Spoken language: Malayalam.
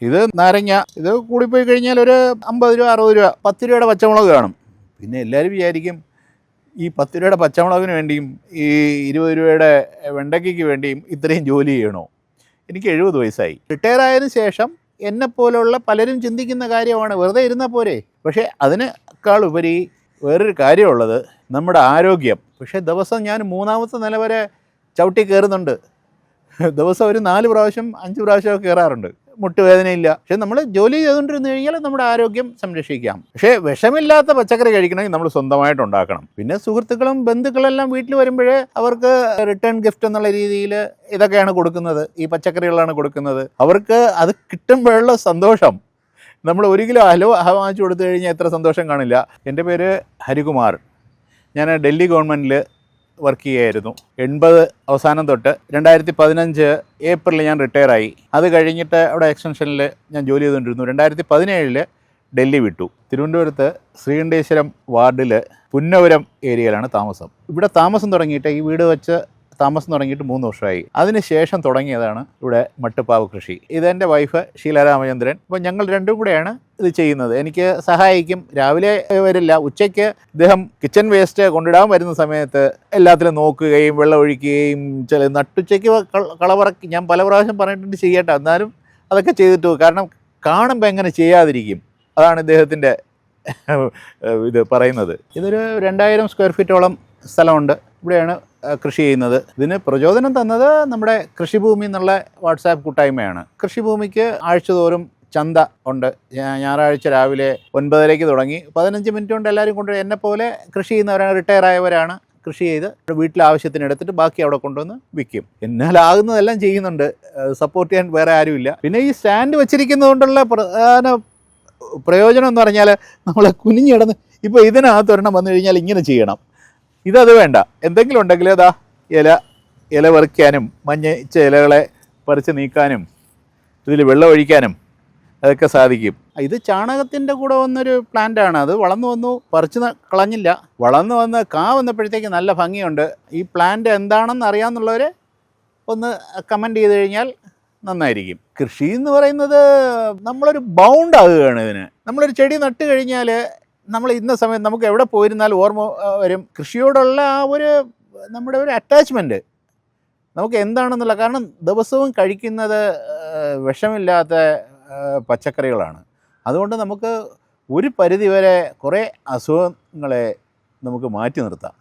ഇത് നാരങ്ങ, ഇത് കൂടിപ്പോയി കഴിഞ്ഞാൽ ഒരു 50 രൂപ 60 രൂപ. 10 രൂപയുടെ പച്ചമുളക് കാണും. പിന്നെ എല്ലാവരും വിചാരിക്കും ഈ 10 രൂപയുടെ പച്ചമുളകിന് വേണ്ടിയും ഈ 20 രൂപയുടെ വെണ്ടയ്ക്കയ്ക്ക് വേണ്ടിയും ഇത്രയും ജോലി ചെയ്യണോ? എനിക്ക് 70 വയസ്സായി. റിട്ടയർ ആയതിനു ശേഷം എന്നെപ്പോലുള്ള പലരും ചിന്തിക്കുന്ന കാര്യമാണ്, വെറുതെ ഇരുന്നാൽ പോരെ. പക്ഷേ അതിനേക്കാൾ ഉപരി വേറൊരു കാര്യമുള്ളത് നമ്മുടെ ആരോഗ്യം. പക്ഷേ ദിവസം ഞാൻ 3ാമത്തെ നില വരെ ചവിട്ടി കയറുന്നുണ്ട്. ദിവസം ഒരു 4 പ്രാവശ്യം 5 പ്രാവശ്യമൊക്കെ കയറാറുണ്ട്. മുട്ടുവേദനയില്ല. പക്ഷെ നമ്മൾ ജോലി ചെയ്തുകൊണ്ടിരുന്നു കഴിഞ്ഞാൽ നമ്മുടെ ആരോഗ്യം സംരക്ഷിക്കാം. പക്ഷേ വിഷമില്ലാത്ത പച്ചക്കറി കഴിക്കണമെങ്കിൽ നമ്മൾ സ്വന്തമായിട്ട് ഉണ്ടാക്കണം. പിന്നെ സുഹൃത്തുക്കളും ബന്ധുക്കളെല്ലാം വീട്ടിൽ വരുമ്പോൾ അവർക്ക് റിട്ടേൺ ഗിഫ്റ്റ് എന്നുള്ള രീതിയിൽ ഇതൊക്കെയാണ് കൊടുക്കുന്നത്, ഈ പച്ചക്കറികളാണ് കൊടുക്കുന്നത്. അവർക്ക് അത് കിട്ടുമ്പോഴുള്ള സന്തോഷം, നമ്മൾ 1 കിലോ ഹലോ വാങ്ങിച്ചു കൊടുത്തു കഴിഞ്ഞാൽ എത്ര സന്തോഷം കാണില്ല. എൻ്റെ പേര് ഹരികുമാർ. ഞാൻ ഡൽഹി ഗവൺമെൻറ്റിൽ വർക്ക് ചെയ്യുമായിരുന്നു. 80 അവസാനം തൊട്ട് 2015 ഏപ്രിലിൽ ഞാൻ റിട്ടയറായി. അത് കഴിഞ്ഞിട്ട് അവിടെ എക്സ്റ്റൻഷനിൽ ഞാൻ ജോലി ചെയ്തുകൊണ്ടിരുന്നു. 2017 ഡൽഹി വിട്ടു. തിരുവനന്തപുരത്ത് ശ്രീകണ്ഠേശ്വരം വാർഡിൽ പുന്നപുരം ഏരിയയിലാണ് താമസം. ഇവിടെ താമസം തുടങ്ങിയിട്ട്, ഈ വീട് വെച്ച് താമസം തുടങ്ങിയിട്ട് 3 വർഷമായി. അതിനുശേഷം തുടങ്ങിയതാണ് ഇവിടെ മട്ടുപ്പാവ് കൃഷി. ഇതെൻ്റെ വൈഫ് ഷീല രാമചന്ദ്രൻ. അപ്പോൾ ഞങ്ങൾ രണ്ടും കൂടെയാണ് ഇത് ചെയ്യുന്നത്. എനിക്ക് സഹായിക്കും. രാവിലെ വരില്ല, ഉച്ചയ്ക്ക് ഇദ്ദേഹം കിച്ചൺ വേസ്റ്റ് കൊണ്ടിടാൻ വരുന്ന സമയത്ത് എല്ലാത്തിലും നോക്കുകയും വെള്ളം ഒഴിക്കുകയും നട്ടുച്ചയ്ക്ക് കളപറക്കി, ഞാൻ പല പ്രാവശ്യം പറഞ്ഞിട്ടുണ്ട് ചെയ്യട്ടെ, എന്നാലും അതൊക്കെ ചെയ്തിട്ട് പോകും. കാരണം കാണുമ്പോൾ എങ്ങനെ ചെയ്യാതിരിക്കും, അതാണ് ഇദ്ദേഹത്തിൻ്റെ ഇത് പറയുന്നത്. ഇതൊരു 2000 സ്ക്വയർ ഫീറ്റോളം സ്ഥലമുണ്ട്. ഇവിടെയാണ് കൃഷി ചെയ്യുന്നത്. ഇതിന് പ്രചോദനം തന്നത് നമ്മുടെ കൃഷിഭൂമി എന്നുള്ള വാട്സാപ്പ് കൂട്ടായ്മയാണ്. കൃഷിഭൂമിക്ക് ആഴ്ചതോറും ചന്ത ഉണ്ട്. ഞായറാഴ്ച രാവിലെ 9:30 തുടങ്ങി 15 മിനിറ്റ് കൊണ്ട് എല്ലാവരും കൊണ്ട്, എന്നെപ്പോലെ കൃഷി ചെയ്യുന്നവരാണ്, റിട്ടയർ ആയവരാണ്. കൃഷി ചെയ്ത് വീട്ടിലെ ആവശ്യത്തിന് എടുത്തിട്ട് ബാക്കി അവിടെ കൊണ്ടുവന്ന് വിൽക്കും. എന്നാലാകുന്നതെല്ലാം ചെയ്യുന്നുണ്ട്. സപ്പോർട്ട് ചെയ്യാൻ വേറെ ആരുമില്ല. പിന്നെ ഈ സ്റ്റാൻഡ് വെച്ചിരിക്കുന്നത് കൊണ്ടുള്ള പ്രധാന പ്രയോജനം എന്ന് പറഞ്ഞാൽ, നമ്മളെ കുനിഞ്ഞിടന്ന് ഇപ്പോൾ ഇതിനകത്ത് ഒരെണ്ണം വന്നു കഴിഞ്ഞാൽ ഇങ്ങനെ ചെയ്യണം, ഇതത് വേണ്ട. എന്തെങ്കിലും ഉണ്ടെങ്കിൽ അതാ ഇല പറിക്കാനും മഞ്ഞച്ച ഇലകളെ പറിച്ച് നീക്കാനും ഇതിൽ വെള്ളം ഒഴിക്കാനും അതൊക്കെ സാധിക്കും. ഇത് ചാണകത്തിൻ്റെ കൂടെ വന്നൊരു പ്ലാന്റാണ്. അത് വളർന്നു വന്നു, പറിച്ച് കളഞ്ഞില്ല. വളർന്നു വന്ന് വന്നപ്പോഴത്തേക്ക് നല്ല ഭംഗിയുണ്ട്. ഈ പ്ലാന്റ് എന്താണെന്ന് അറിയാമെന്നുള്ളവർ ഒന്ന് കമൻറ്റ് ചെയ്ത് കഴിഞ്ഞാൽ നന്നായിരിക്കും. കൃഷി എന്ന് പറയുന്നത് നമ്മളൊരു ബൗണ്ട് ആകുകയാണ് ഇതിന്. നമ്മളൊരു ചെടി നട്ട് കഴിഞ്ഞാൽ നമ്മൾ ഇന്ന സമയത്ത് നമുക്ക് എവിടെ പോയിരുന്നാലും ഓർമ്മ വരും. കൃഷിയോടുള്ള ആ നമ്മുടെ ഒരു അറ്റാച്ച്മെൻറ്റ് നമുക്ക് എന്താണെന്നുള്ള, കാരണം ദിവസവും കഴിക്കുന്നത് വിഷമില്ലാത്ത പച്ചക്കറികളാണ്. അതുകൊണ്ട് നമുക്ക് ഒരു പരിധിവരെ കുറേ അസുഖങ്ങളെ നമുക്ക് മാറ്റി നിർത്താം.